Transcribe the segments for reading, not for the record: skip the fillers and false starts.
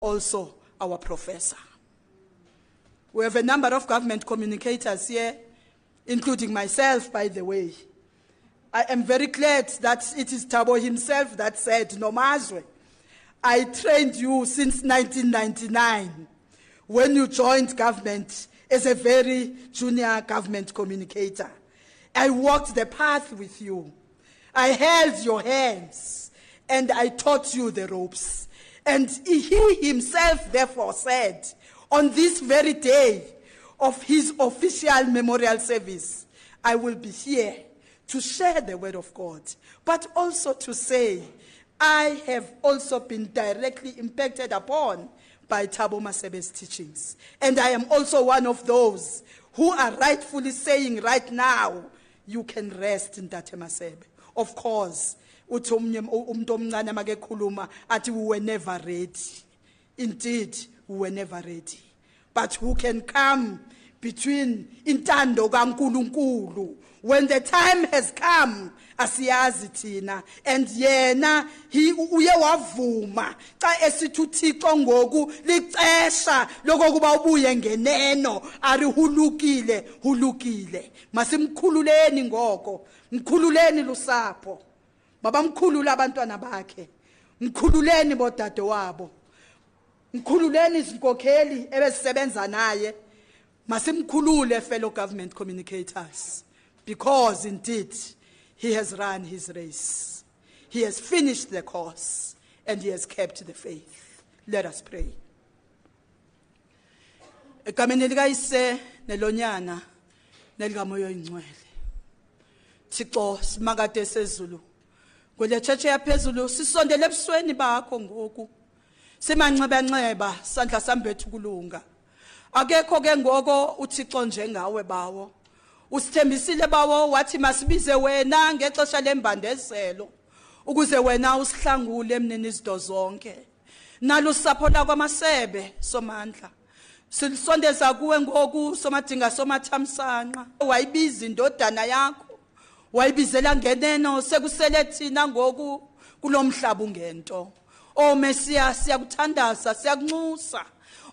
also our professor. We have a number of government communicators here, including myself, by the way. I am very glad that it is Thabo himself that said, Nomazwe, I trained you since 1999 when you joined government as a very junior government communicator. I walked the path with you. I held your hands and I taught you the ropes. And he himself therefore said, on this very day of his official memorial service, I will be here to share the word of God, but also to say, I have also been directly impacted upon by Thabo Masebe's teachings. And I am also one of those who are rightfully saying right now, you can rest in Tate Masebe. Of course, we were never ready. Indeed, we were never ready. But who can come between intando kaNkulunkulu when the time has come, asiyazi thina, and yena uye wavuma xa esithi uThixo ngoku licesha lokuba ubuye ngeneno ari hulukile masimkhululeni ngoko, mkhululeni lusapho, baba mkhulula abantwana bakhe, mkhululeni bodade wabo, mkhululeni izinkokheli ebezisebenza naye, masimkhulule fellow government communicators, because indeed he has run his race, he has finished the course, and he has kept the faith. Let us pray. Egameni likayise nelonyana nelikamoya oyingcwele, Thixo simakade sezulu kwele church yaphezulu, sisondele ebusweni bakho ngoku, simanxeba sandla sambethu kulunga. Akekho ke ngoko uThixo njengawe bawo, usithembisile bawo wathi masibize wena ngexesha lembandezelo ukuze wena usihlangule emnini izinto zonke. Nalo usapho lakwaMasebe somandla silisondeza kuwe ngoku, somadinga somathamsanqa, wayibiza indodana yakho, wayibizela ngeneno, sekusele thina ngoku kulomhlaba ungento. O Mesiya, siyakuthandaza, siyakunxusa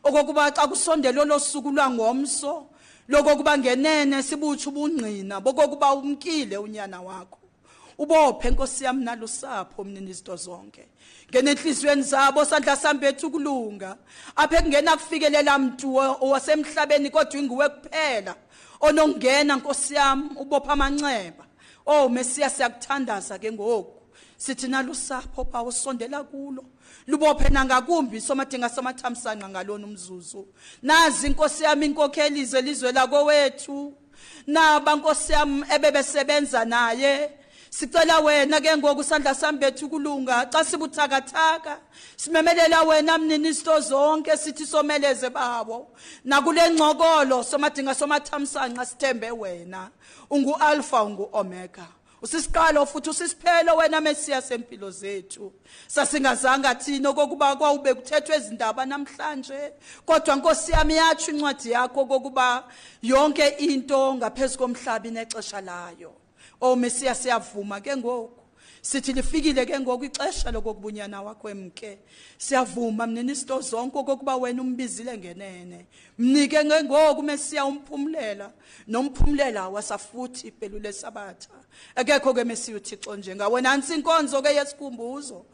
okokuba xa kusondela lo suku lwangomso lokokuba ngenene sibutsha ubungqina bokokuba umkile unyana wakho, ubophe Nkosi yami nalusapho mnini izinto zonke, ngenenhliziyweni zabo sandla sambethu kulunga, apha kungena kufikelela mntu owasemhlabeni kodwa inguwe kuphela onongena Nkosi yami ubopha amanxeba. Oh Mesiya, siyakuthandaza ke ngoku, sithi nalusapho phawo sondela kulo, lubophe nangakumbi somadinga somathamsanqa ngalona umzuzu. Nazi Nkosi yami inkokheli zelizwe lakowethu, naba Nkosi yami ebebesebenza naye, sicela wena ke ngoku sandla sambethu kulunga, xa sibuthakathaka simemelela wena mnini izinto zonke, sithi someleze babo nakule ngcokolo somadinga somathamsanqa, sithembe wena ungu-alpha ungu-omega, usisiqalo futhi usisiphelo wena Mesiya sempilo zethu. Sasingazanga thina okokuba kwawube kuthethwe izindaba namhlanje, kodwa Nkosi yami yatsho incwadi yakho okokuba yonke into ngaphezu komhlaba inexesha layo. O Mesiya, siyavuma ke ngoku, sithi lifikile ke ngoku ixesha lokubunyana wakho emke. Siyavuma mnini izinto zonke okokuba wena umbizile ngenene, mnike ke ngoku Mesiya umphumulela, nomphumulela wasafuthi iphelule sabatha. Akekho ke Mesiya uThixo njengawe, nansi inkonzo ke yesikhumbuzo.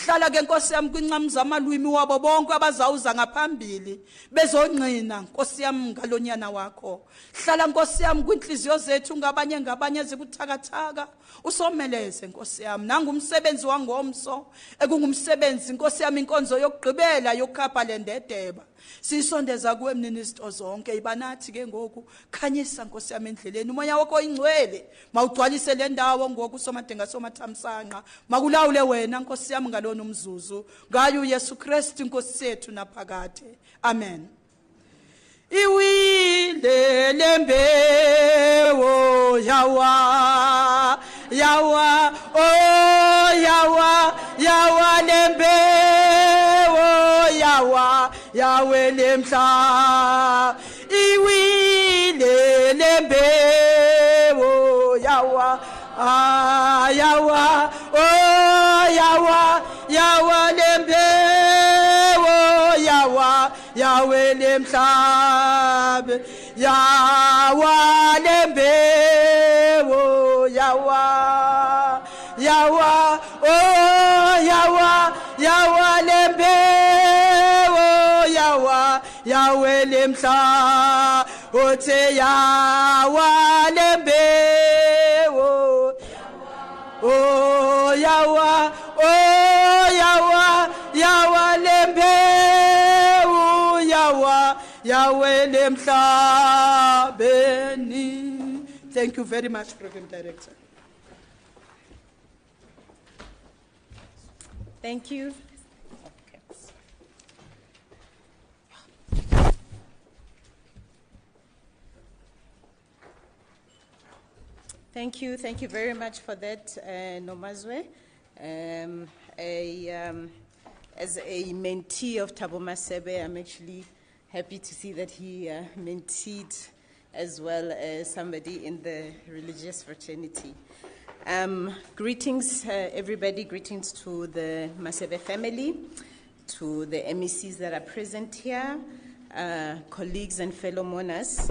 Hlala ke Nkosi yami kwinqamu zamalwimi wabo bonke abazawuza ngaphambili bezongqina Nkosi yami ngalonyana wakho. Hlala Nkosi yami kwinhliziyo zethu ngabanye zibuthakathaka, usomeleze Nkosi yami nangumsebenzi wangomso ekungumsebenzi Nkosi yami inkonzo yokugqibela yokukhapha lendedeba. Sisondeza kuwe mnini izinto zonke, ibanathi ke ngoku khanyisa Nkosi yami endleleni, umoya wakho oyingcwele mawugcwalise le ndawo ngoku somadinga somathamsanqa, makulawule wena Nkosi yami ngalona umzuzu, ngayo uYesu Kristu Nkosi yethu naphakade. Amen. Iwile lembewo yawa yawa, oh yawa lembewo yawa yawe lemhla, iwile lembewo yawa yawa, oh yawa lembewo yawele mhlabe yawa lembewo yawa yawa oh yawa lembewo yawa yawele mhlabe othe yawa lembewo oh yawa lembewu yawele emhlabeni. Thank you very much, Program Director. Thank you. Thank you very much for that, Nomazwe. As a mentee of Thabo Masebe, I'm actually happy to see that he menteed as well as somebody in the religious fraternity. Greetings, everybody. Greetings to the Masebe family, to the MECs that are present here, colleagues and fellow mourners.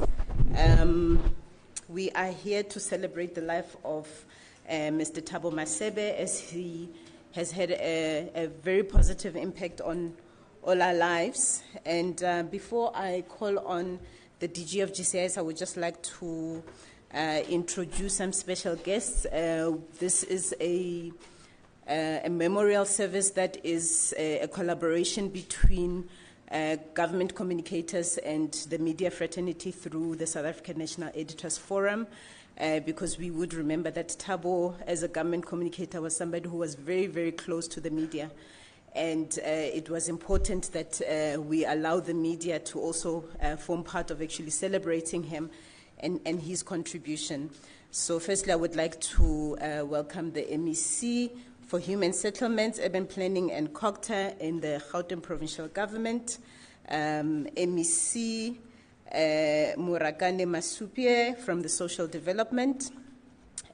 We are here to celebrate the life of Mr. Thabo Masebe, as he has had a very positive impact on all our lives. And before I call on the DG of GCIS, I would just like to introduce some special guests. This is a memorial service that is a collaboration between government communicators and the media fraternity through the South African National Editors Forum, because we would remember that Thabo, as a government communicator, was somebody who was very, very close to the media. And it was important that we allow the media to also form part of actually celebrating him and his contribution. So firstly, I would like to welcome the MEC for Human Settlements, Urban Planning and COGTA in the Gauteng Provincial Government, MEC Murakane Masupie from the Social Development,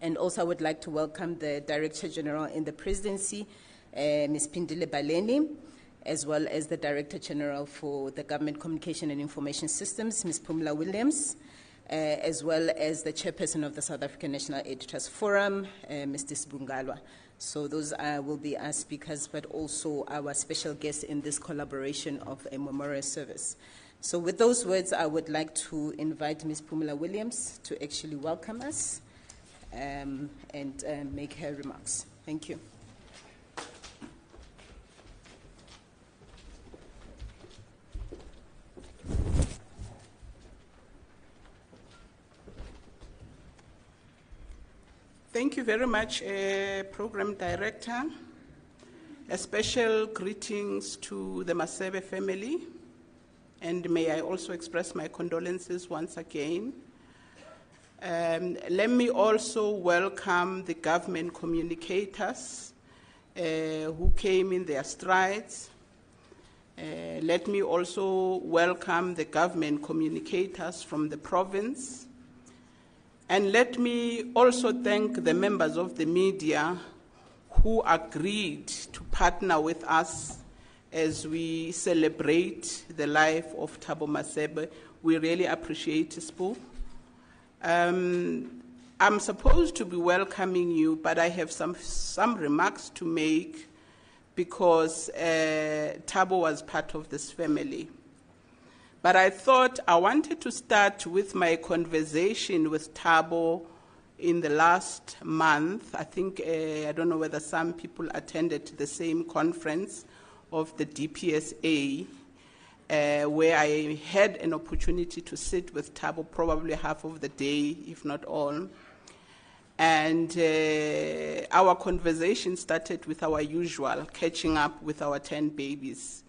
and also I would like to welcome the Director General in the Presidency, Ms. Pindile Baleni, as well as the Director General for the Government Communication and Information Systems, Ms. Pumla Williams, as well as the Chairperson of the South African National Editors Forum, Mr. Sibungalwa. So those will be our speakers, but also our special guests in this collaboration of a memorial service. So with those words, I would like to invite Ms. Pumla Williams to actually welcome us and make her remarks. Thank you. Thank you very much, Program Director. A special greetings to the Masebe family, and may I also express my condolences once again. Let me also welcome the government communicators who came in their strides. Let me also welcome the government communicators from the province. And let me also thank the members of the media who agreed to partner with us as we celebrate the life of Thabo Masebe. We really appreciate Spu. I'm supposed to be welcoming you, but I have some remarks to make because Thabo was part of this family. But I thought I wanted to start with my conversation with Thabo in the last month. I think, I don't know whether some people attended the same conference of the DPSA, where I had an opportunity to sit with Thabo probably half of the day, if not all. And our conversation started with our usual, catching up with our 10 babies.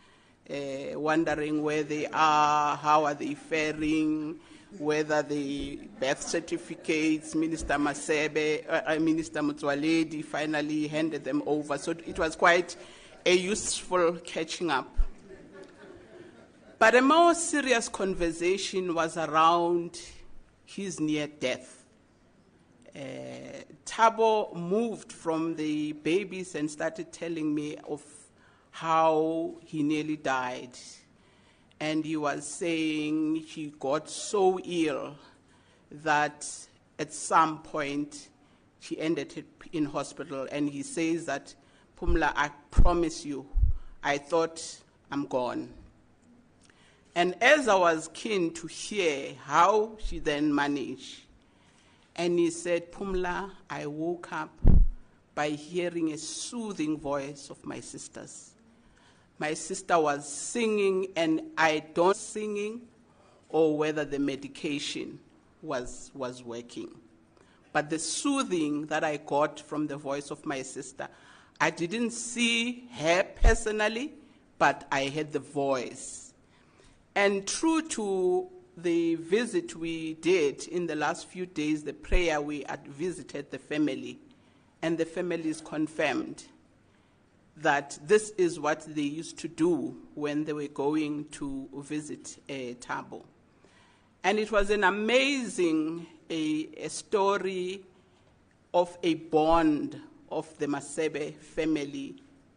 Wondering where they are, how are they faring, whether the birth certificates, Minister Masebe, Minister Mutwaledi finally handed them over. So it was quite a useful catching up. But a more serious conversation was around his near death. Thabo moved from the babies and started telling me of how he nearly died. and he was saying he got so ill that at some point he ended up in hospital, and he says that, Pumla, I promise you, I thought I'm gone. And as I was keen to hear how she then managed, and he said, Pumla, I woke up by hearing a soothing voice of my sister's. My sister was singing, and I don't singing, or whether the medication was working. But the soothing that I got from the voice of my sister, I didn't see her personally, but I heard the voice. And true to the visit we did in the last few days, the prayer we had visited the family, and the family is confirmed that this is what they used to do when they were going to visit Thabo. And it was an amazing a story of a bond of the Masebe family,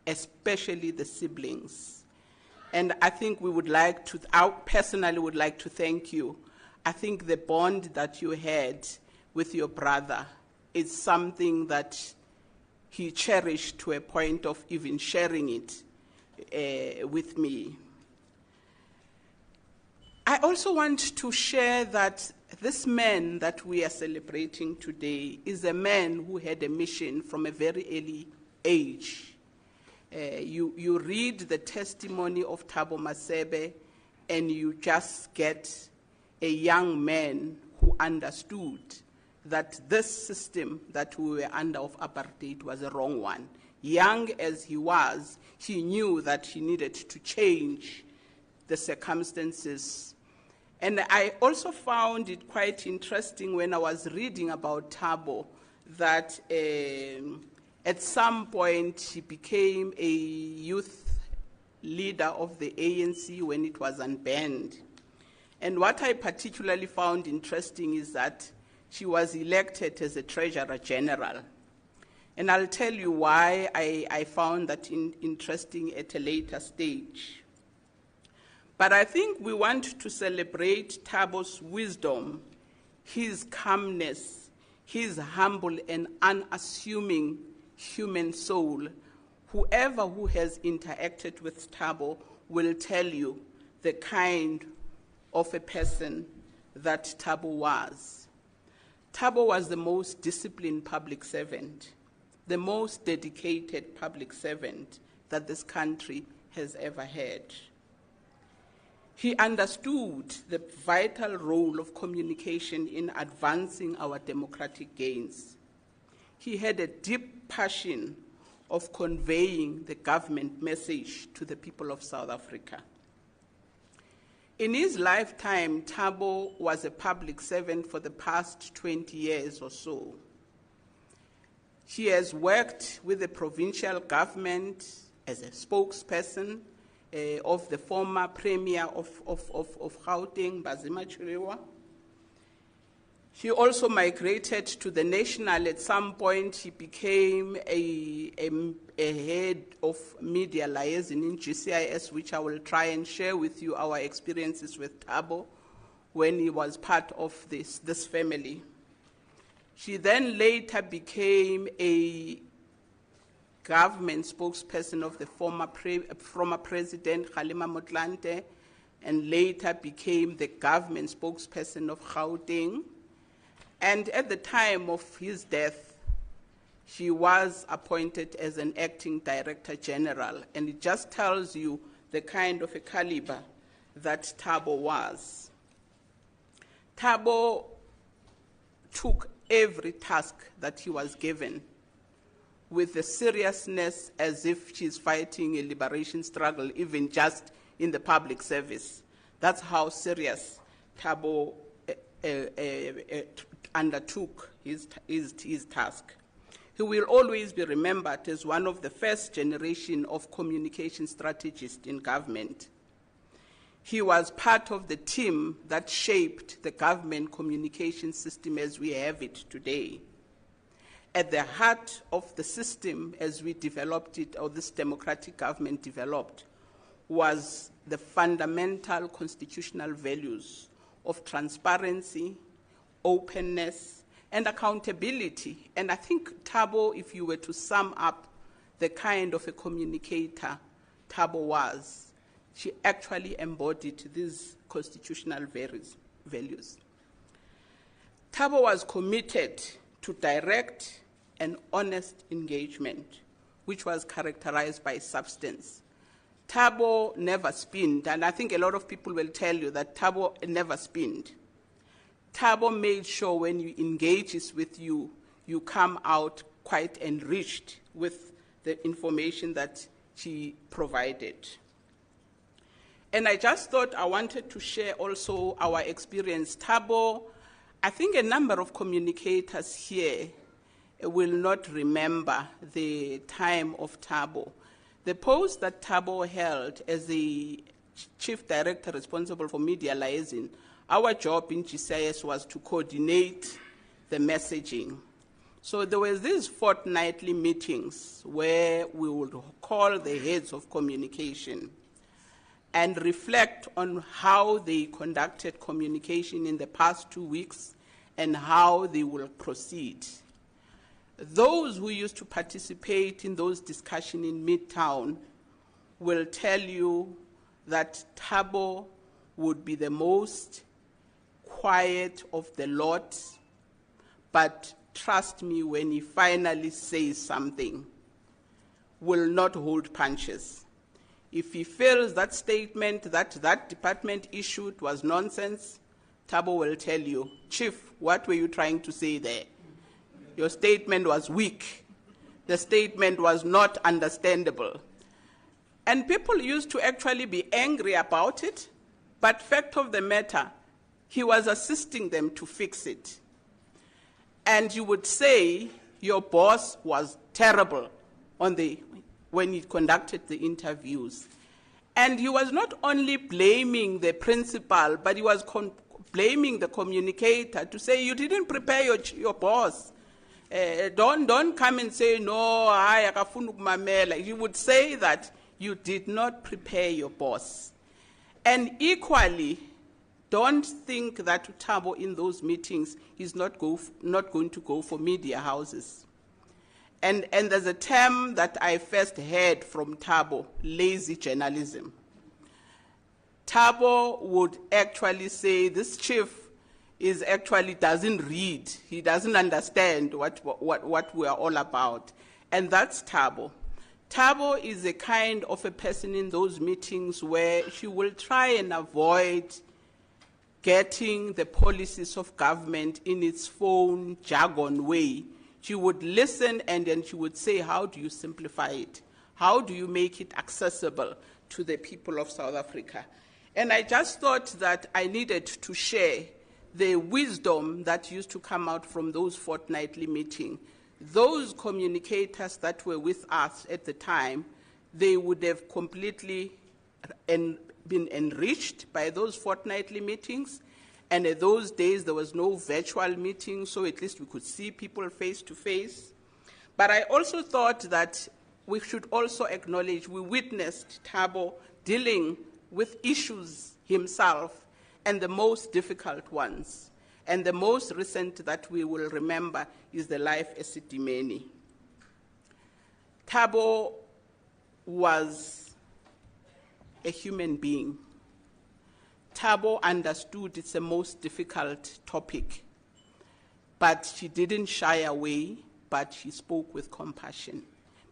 especially the siblings. And I think we would like to, I personally would like to thank you. I think the bond that you had with your brother is something that he cherished to a point of even sharing it with me. I also want to share that this man that we are celebrating today is a man who had a mission from a very early age. You read the testimony of Thabo Masebe, and you just get a young man who understood that this system that we were under of apartheid was a wrong one. Young as he was, he knew that he needed to change the circumstances. And I also found it quite interesting when I was reading about Thabo that at some point he became a youth leader of the ANC when it was unbanned. And what I particularly found interesting is that she was elected as a Treasurer General. And I'll tell you why I found that interesting at a later stage. But I think we want to celebrate Thabo's wisdom, his calmness, his humble and unassuming human soul. Whoever who has interacted with Thabo will tell you the kind of a person that Thabo was. Thabo was the most disciplined public servant, the most dedicated public servant that this country has ever had. He understood the vital role of communication in advancing our democratic gains. He had a deep passion of conveying the government message to the people of South Africa. In his lifetime, Thabo was a public servant for the past 20 years or so. He has worked with the provincial government as a spokesperson of the former Premier of Gauteng, Bazima Chiriwa. He also migrated to the national. At some point, he became a head of media liaison in GCIS, which I will try and share with you our experiences with Thabo when he was part of this family. She then later became a government spokesperson of the former President Kgalema Motlanthe, and later became the government spokesperson of Gauteng. And at the time of his death, she was appointed as an acting director general, and it just tells you the kind of a caliber that Thabo was. Thabo took every task that he was given with the seriousness as if she's fighting a liberation struggle, even just in the public service. That's how serious Thabo undertook his task. He will always be remembered as one of the first generation of communication strategists in government. He was part of the team that shaped the government communication system as we have it today. At the heart of the system as we developed it, or this democratic government developed, was the fundamental constitutional values of transparency, openness, and accountability. And I think Thabo, if you were to sum up the kind of a communicator Thabo was, she actually embodied these constitutional values. Thabo was committed to direct and honest engagement, which was characterized by substance. Thabo never spinned, and I think a lot of people will tell you that Thabo never spinned. Thabo made sure when he engages with you, you come out quite enriched with the information that she provided. And I just thought I wanted to share also our experience. Thabo, I think a number of communicators here will not remember the time of Thabo. The post that Thabo held as the Chief Director responsible for media liaison, our job in GCIS was to coordinate the messaging. So there were these fortnightly meetings where we would call the heads of communication and reflect on how they conducted communication in the past 2 weeks and how they will proceed. Those who used to participate in those discussions in Midtown will tell you that Thabo would be the most quiet of the lot, but trust me, when he finally says something, will not hold punches. If he feels that statement that department issued was nonsense, Thabo will tell you, Chief, what were you trying to say there? Your statement was weak. The statement was not understandable. And people used to actually be angry about it, but fact of the matter, he was assisting them to fix it. And you would say your boss was terrible when he conducted the interviews. And he was not only blaming the principal, but he was blaming the communicator to say, you didn't prepare your boss. Don't come and say, no, I akafuna ukumamela. He would say that you did not prepare your boss. And equally, don't think that Thabo in those meetings is not going to go for media houses. And there's a term that I first heard from Thabo, lazy journalism. Thabo would actually say, this chief doesn't read. He doesn't understand what we are all about. And that's Thabo. Thabo is a kind of a person in those meetings where she will try and avoid getting the policies of government in its phone jargon way. She would listen and then she would say, how do you simplify it? How do you make it accessible to the people of South Africa? And I just thought that I needed to share the wisdom that used to come out from those fortnightly meetings. Those communicators that were with us at the time, they would have completely been enriched by those fortnightly meetings. And in those days, there was no virtual meeting, so at least we could see people face to face. But I also thought that we should also acknowledge we witnessed Thabo dealing with issues himself, and the most difficult ones. And the most recent that we will remember is the life esidimeni. Thabo was a human being. Thabo understood it's the most difficult topic, but she didn't shy away, but she spoke with compassion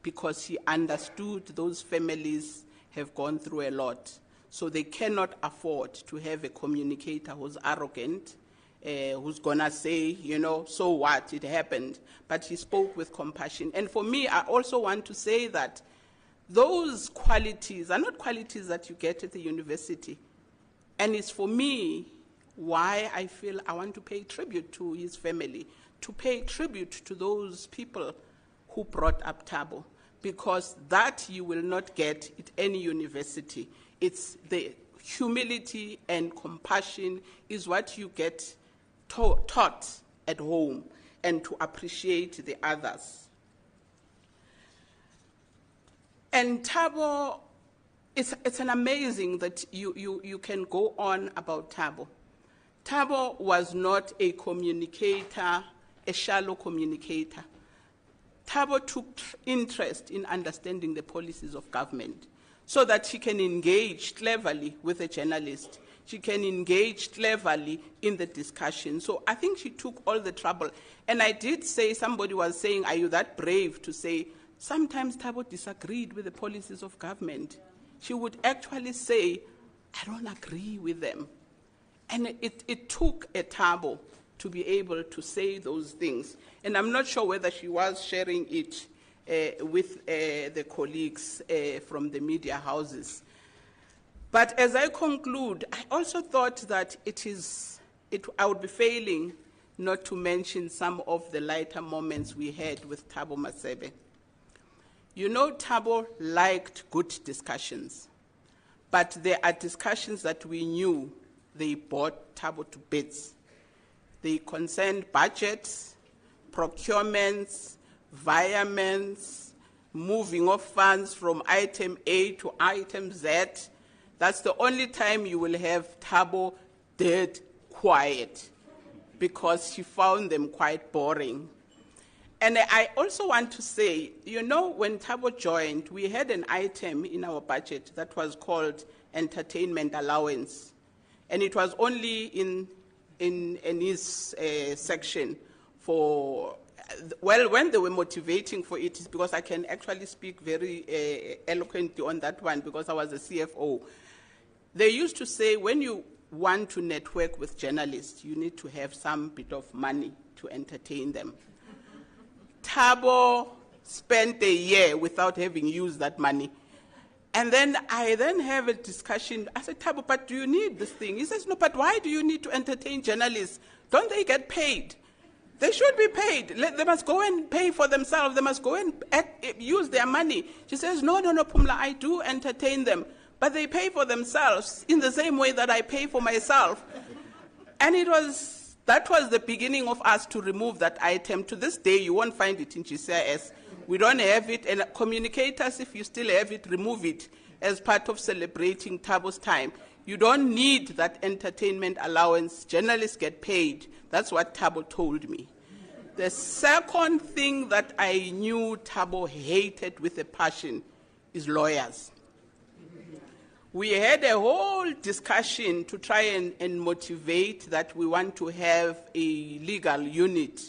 because she understood those families have gone through a lot. So they cannot afford to have a communicator who's arrogant, who's gonna say, you know, so what, it happened. But she spoke with compassion. And for me, I also want to say that those qualities are not qualities that you get at the university. And it's for me why I feel I want to pay tribute to his family, to pay tribute to those people who brought up Thabo, because that you will not get at any university. It's the humility and compassion is what you get taught at home, and to appreciate the others. And Thabo it's an amazing that you can go on about Thabo. Thabo was not a communicator, a shallow communicator. Thabo took interest in understanding the policies of government so that she can engage cleverly with a journalist. She can engage cleverly in the discussion. So I think she took all the trouble. And I did say, somebody was saying, are you that brave to say, sometimes Thabo disagreed with the policies of government. She would actually say, I don't agree with them. And it took a Thabo to be able to say those things. And I'm not sure whether she was sharing it with the colleagues from the media houses. But as I conclude, I also thought that I would be failing not to mention some of the lighter moments we had with Thabo Masebe. You know, Thabo liked good discussions, but there are discussions that we knew they brought Thabo to bits. They concerned budgets, procurements, environments, moving of funds from item A to item Z. That's the only time you will have Thabo dead quiet, because she found them quite boring. And I also want to say, you know, when Thabo joined, we had an item in our budget that was called entertainment allowance. And it was only in his section for, well, when they were motivating for it, is because I can actually speak very eloquently on that one because I was a CFO. They used to say, when you want to network with journalists, you need to have some bit of money to entertain them. Thabo spent a year without having used that money. And then I have a discussion. I said, Thabo, but do you need this thing? He says, no, but why do you need to entertain journalists? Don't they get paid? They should be paid. They must go and pay for themselves. They must go and use their money. She says, no, Pumla, I do entertain them. But they pay for themselves in the same way that I pay for myself. And that was the beginning of us to remove that item. To this day, you won't find it in GCIS. We don't have it. And communicators, if you still have it, remove it as part of celebrating Thabo's time. You don't need that entertainment allowance. Journalists get paid. That's what Thabo told me. The second thing that I knew Thabo hated with a passion is lawyers. We had a whole discussion to try and motivate that we want to have a legal unit.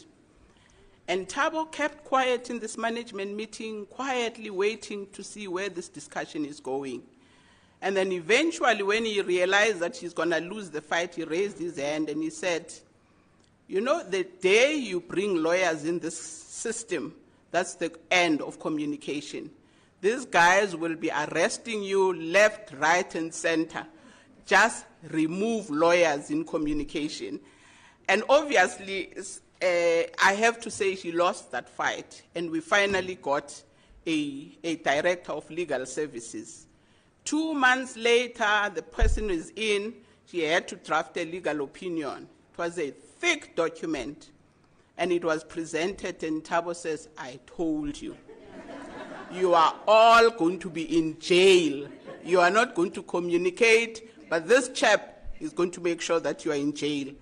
And Thabo kept quiet in this management meeting, quietly waiting to see where this discussion is going. And then eventually, when he realized that he's going to lose the fight, he raised his hand and he said, you know, the day you bring lawyers in this system, that's the end of communication. These guys will be arresting you left, right, and center. Just remove lawyers in communication. And obviously, I have to say she lost that fight, and we finally got a director of legal services. 2 months later, the person is in, she had to draft a legal opinion. It was a thick document, and it was presented, and Thabo says, I told you. You are all going to be in jail. You are not going to communicate, but this chap is going to make sure that you are in jail.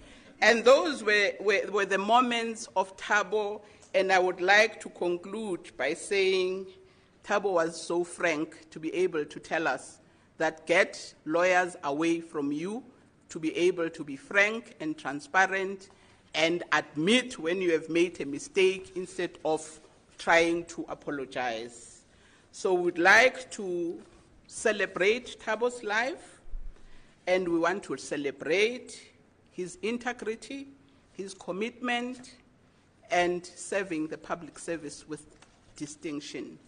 And those were the moments of Thabo, and I would like to conclude by saying Thabo was so frank to be able to tell us that get lawyers away from you, to be able to be frank and transparent and admit when you have made a mistake instead of trying to apologize. So we'd like to celebrate Thabo's life, and we want to celebrate his integrity, his commitment, and serving the public service with distinction.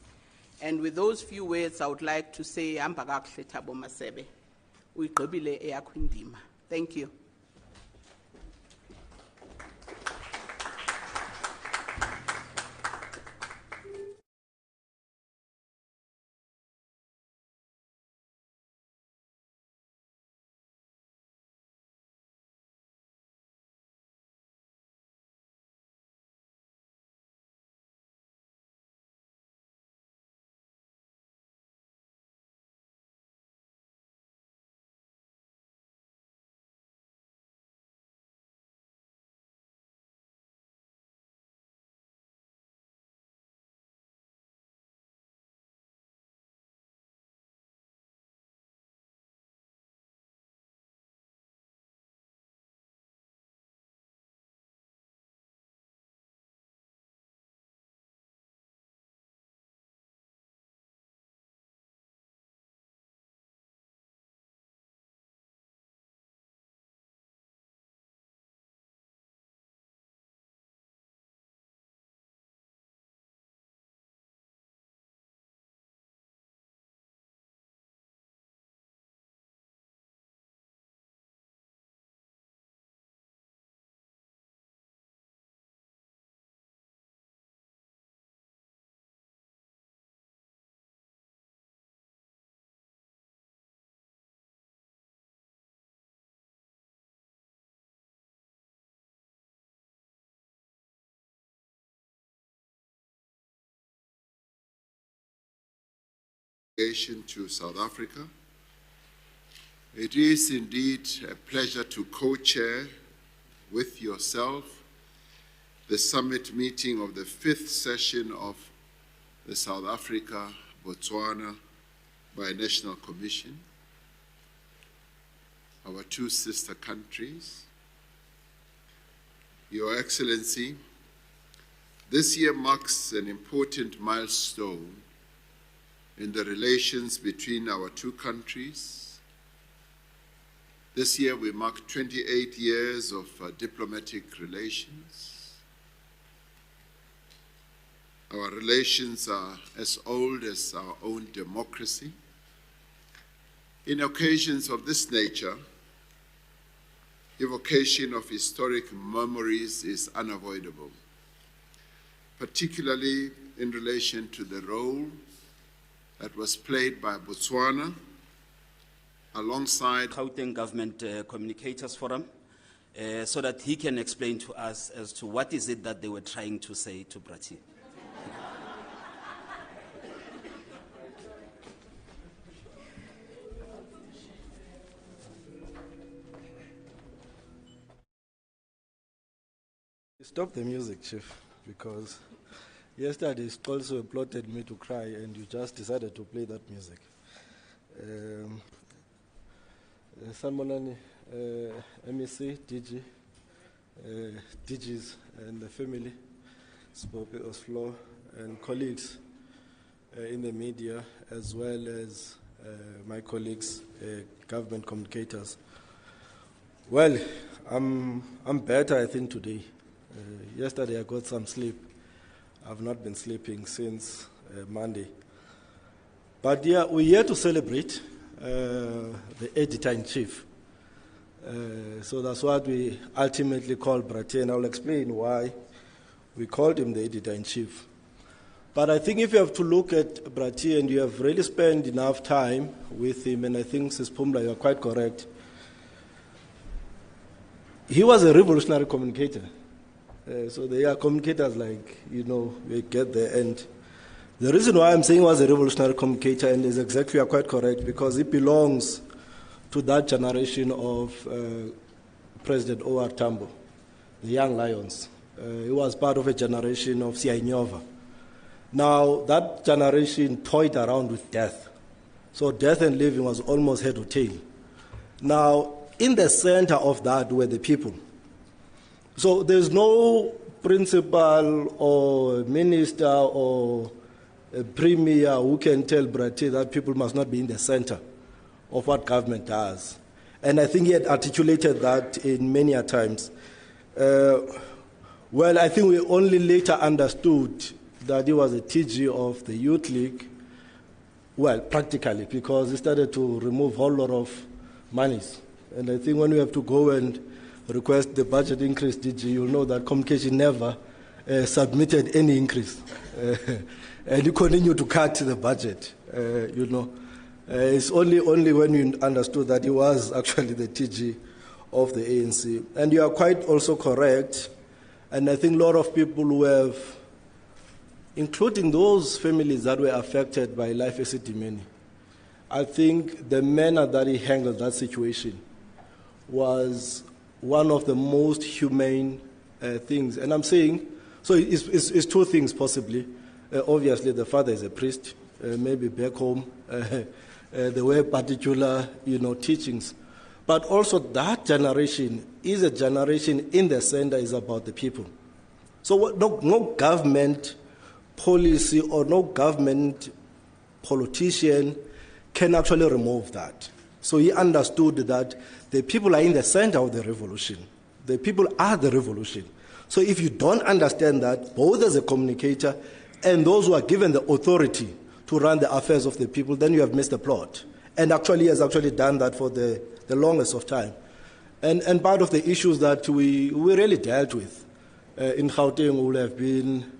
And with those few words, I would like to say, Ambagakhle Thabo Masebe, uyigqibile eyakho indima. Thank you. To South Africa. It is indeed a pleasure to co-chair with yourself the summit meeting of the 5th session of the South Africa-Botswana Binational Commission, our two sister countries. Your Excellency, this year marks an important milestone in the relations between our two countries. This year we mark 28 years of diplomatic relations. Our relations are as old as our own democracy. In occasions of this nature, evocation of historic memories is unavoidable, particularly in relation to the role that was played by Botswana alongside Gauteng Government Communicators Forum, so that he can explain to us as to what is it that they were trying to say to Bratti. Stop the music, Chief, because yesterday also plotted me to cry and you just decided to play that music. Sanmonani, MEC, DG, DGs and the family, Spoke Oslo, and colleagues in the media, as well as my colleagues, government communicators. Well, I'm better, I think, today. Yesterday I got some sleep. I've not been sleeping since Monday. But yeah, we're here to celebrate the editor-in-chief. So that's what we ultimately call Bratti, and I'll explain why we called him the editor-in-chief. But I think if you have to look at Bratti and you have really spent enough time with him, and I think, Sis Pumla, you are quite correct, he was a revolutionary communicator. So they are communicators like, we get there. And the reason why I'm saying he was a revolutionary communicator, and is exactly, you are quite correct, because he belongs to that generation of President O.R. Tambo, the Young Lions. He was part of a generation of Siainyova. Now, that generation toyed around with death. So death and living was almost head or tail. Now, in the center of that were the people. So there's no principal or minister or a premier who can tell Bratti that people must not be in the center of what government does. And I think he had articulated that in many times. Well, I think we only later understood that he was a TG of the Youth League, well, practically, because he started to remove a whole lot of monies. And I think when we have to go and request the budget increase, DG, you'll know that communication never submitted any increase. And you continue to cut the budget, It's only when you understood that he was actually the TG of the ANC. And you are quite also correct, and I think a lot of people who have, including those families that were affected by life esidimeni, I think the manner that he handled that situation was one of the most humane things. And I'm saying, so it's two things possibly. Obviously, the father is a priest, maybe back home, there were particular, teachings. But also that generation is a generation in the center is about the people. So no government policy or no government politician can actually remove that. So he understood that the people are in the center of the revolution. The people are the revolution. So if you don't understand that, both as a communicator and those who are given the authority to run the affairs of the people, then you have missed the plot. And actually he has actually done that for the longest of time. And part of the issues that we really dealt with in Gauteng will have been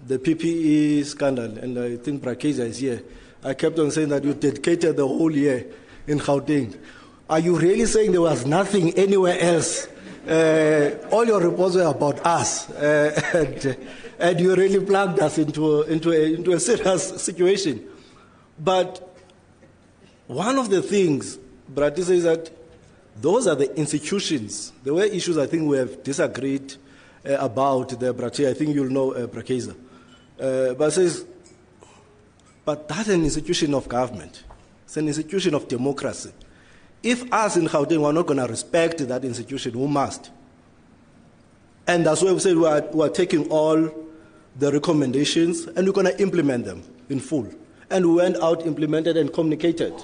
the PPE scandal, and I think Brakeza is here. I kept on saying that you dedicated the whole year in Gauteng. Are you really saying there was nothing anywhere else? All your reports were about us, and you really plugged us into a serious situation. But one of the things, Brati says that those are the institutions. There were issues I think we have disagreed about there, Brati. I think you'll know Brakeza. But says, but that's an institution of government. It's an institution of democracy. If us in Gauteng are not going to respect that institution, who must? And that's why we said we are taking all the recommendations and we're going to implement them in full. And we went out, implemented, and communicated.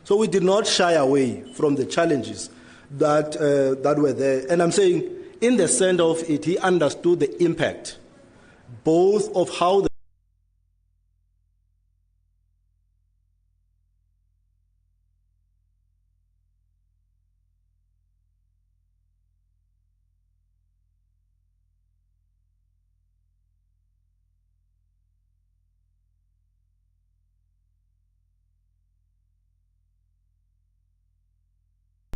So we did not shy away from the challenges that were there. And I'm saying, in the center of it, he understood the impact, both of how the